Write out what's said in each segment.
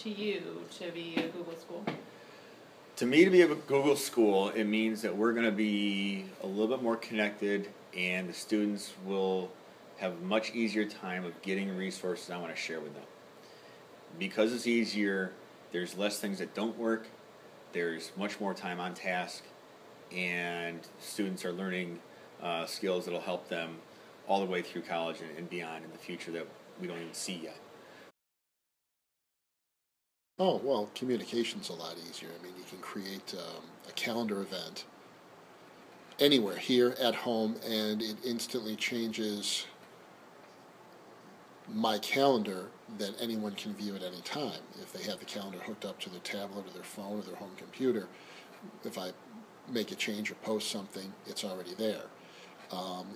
to you to be a Google school? To me, to be a Google school, it means that we're going to be a little bit more connected, and the students will have a much easier time of getting resources I want to share with them. Because it's easier, there's less things that don't work, there's much more time on task, and students are learning skills that will help them all the way through college and beyond in the future that we don't even see yet. Oh, well, communication's a lot easier. I mean, you can create a calendar event anywhere, here, at home, and it instantly changes my calendar that anyone can view at any time. If they have the calendar hooked up to their tablet or their phone or their home computer, if I make a change or post something, it's already there.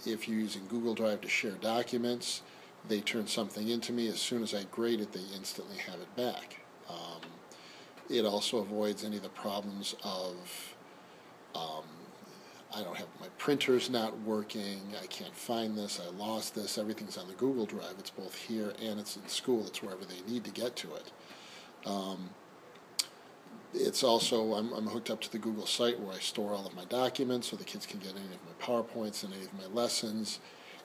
If you're using Google Drive to share documents, they turn something into me. As soon as I grade it, they instantly have it back. It also avoids any of the problems of I don't have my printer's not working, I can't find this, I lost this. Everything's on the Google Drive. It's both here and it's in school. It's wherever they need to get to it. It's also, I'm hooked up to the Google site where I store all of my documents so the kids can get any of my PowerPoints and any of my lessons.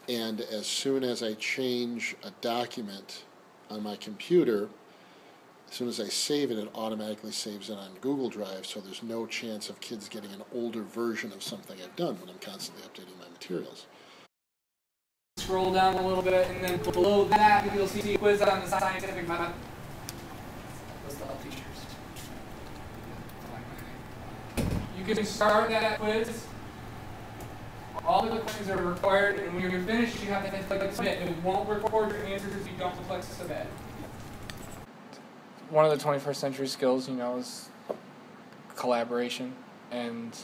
And as soon as I change a document on my computer, as soon as I save it, it automatically saves it on Google Drive, so there's no chance of kids getting an older version of something I've done when I'm constantly updating my materials. Scroll down a little bit, and then below that you'll see a quiz on the scientific method. Those are all teachers. You can start that quiz. All the questions are required, and when you're finished, you have to click submit. It won't record your answers if you don't click submit. One of the 21st century skills, is collaboration, and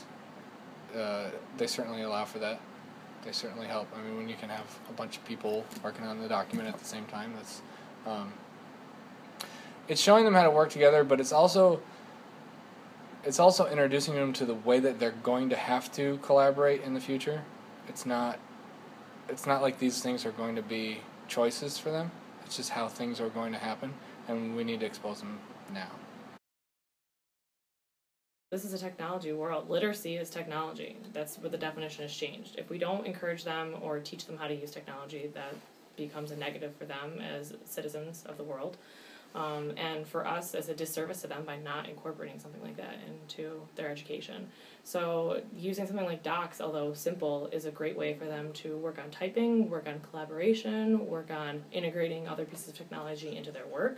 they certainly allow for that. They certainly help. I mean, when you can have a bunch of people working on the document at the same time, that's it's showing them how to work together, but it's also introducing them to the way that they're going to have to collaborate in the future. It's not like these things are going to be choices for them. It's just how things are going to happen, and we need to expose them now. This is a technology world. Literacy is technology. That's what the definition has changed. If we don't encourage them or teach them how to use technology, that becomes a negative for them as citizens of the world. And for us as a disservice to them by not incorporating something like that into their education. So using something like Docs, although simple, is a great way for them to work on typing, work on collaboration, work on integrating other pieces of technology into their work.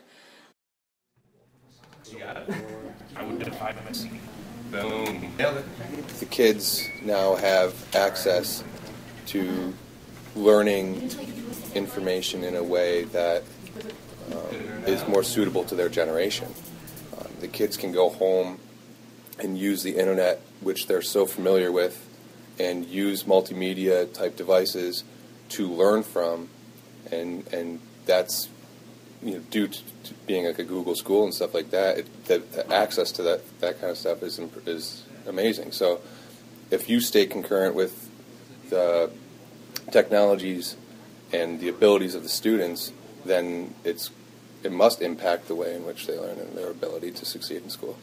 You got it. I would define them as boom. The kids now have access to learning information in a way that is more suitable to their generation. The kids can go home and use the internet, which they're so familiar with, and use multimedia type devices to learn from, and that's due to being like a Google school and stuff like that. The access to that kind of stuff is amazing. So if you stay concurrent with the technologies and the abilities of the students, then it must impact the way in which they learn and their ability to succeed in school.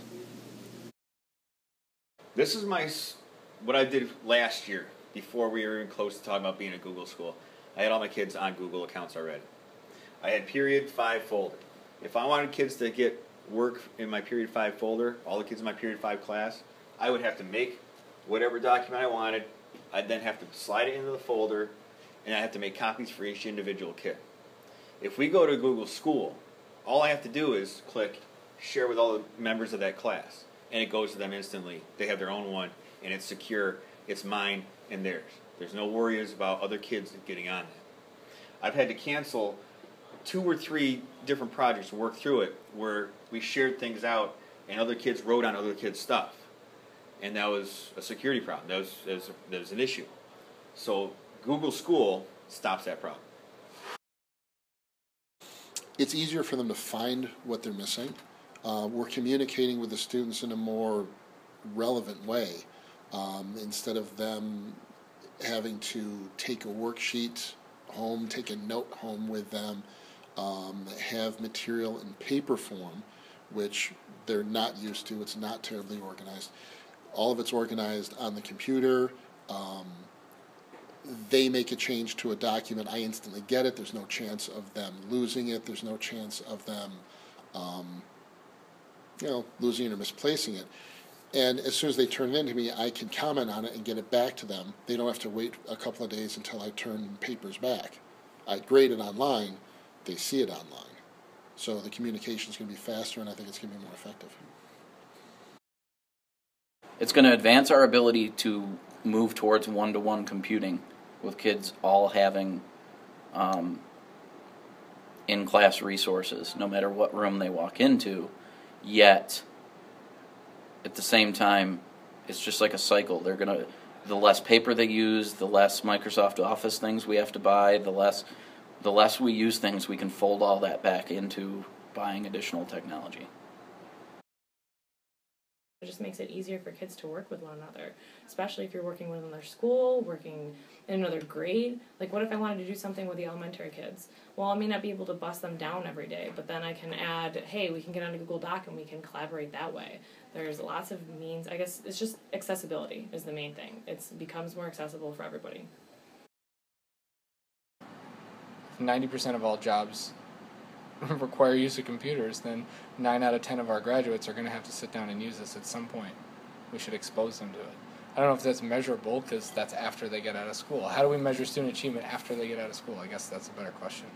This is what I did last year before we were even close to talking about being a Google school. I had all my kids on Google accounts already. I had Period 5 folder. If I wanted kids to get work in my Period 5 folder, all the kids in my Period 5 class, I would have to make whatever document I wanted. I'd then have to slide it into the folder, and I have to make copies for each individual kid. If we go to Google School, all I have to do is click share with all the members of that class, and it goes to them instantly. They have their own one, and it's secure. It's mine and theirs. There's no worries about other kids getting on that. I've had to cancel 2 or 3 different projects and work through it where we shared things out and other kids wrote on other kids' stuff. And that was a security problem. That was an issue. So Google School stops that problem. It's easier for them to find what they're missing. We're communicating with the students in a more relevant way. Instead of them having to take a worksheet home, take a note home with them, have material in paper form, which they're not used to. It's not terribly organized. All of it's organized on the computer. They make a change to a document, I instantly get it. There's no chance of them losing it. There's no chance of them, losing it or misplacing it. And as soon as they turn it in to me, I can comment on it and get it back to them. They don't have to wait a couple of days until I turn papers back. I grade it online. They see it online. So the communication is going to be faster, and I think it's going to be more effective. It's going to advance our ability to move towards one-to-one computing with kids all having in-class resources, no matter what room they walk into, yet at the same time, it's just like a cycle. The less paper they use, the less Microsoft Office things we have to buy, the less we use things, we can fold all that back into buying additional technology. It just makes it easier for kids to work with one another, especially if you're working with another school, working in another grade. Like, what if I wanted to do something with the elementary kids? Well, I may not be able to bust them down every day, but then I can add, hey, we can get on a Google Doc and we can collaborate that way. There's lots of means. I guess it's just accessibility is the main thing. It becomes more accessible for everybody. 90% of all jobs require use of computers, then 9 out of 10 of our graduates are going to have to sit down and use this at some point. We should expose them to it. I don't know if that's measurable, because that's after they get out of school. How do we measure student achievement after they get out of school? I guess that's a better question.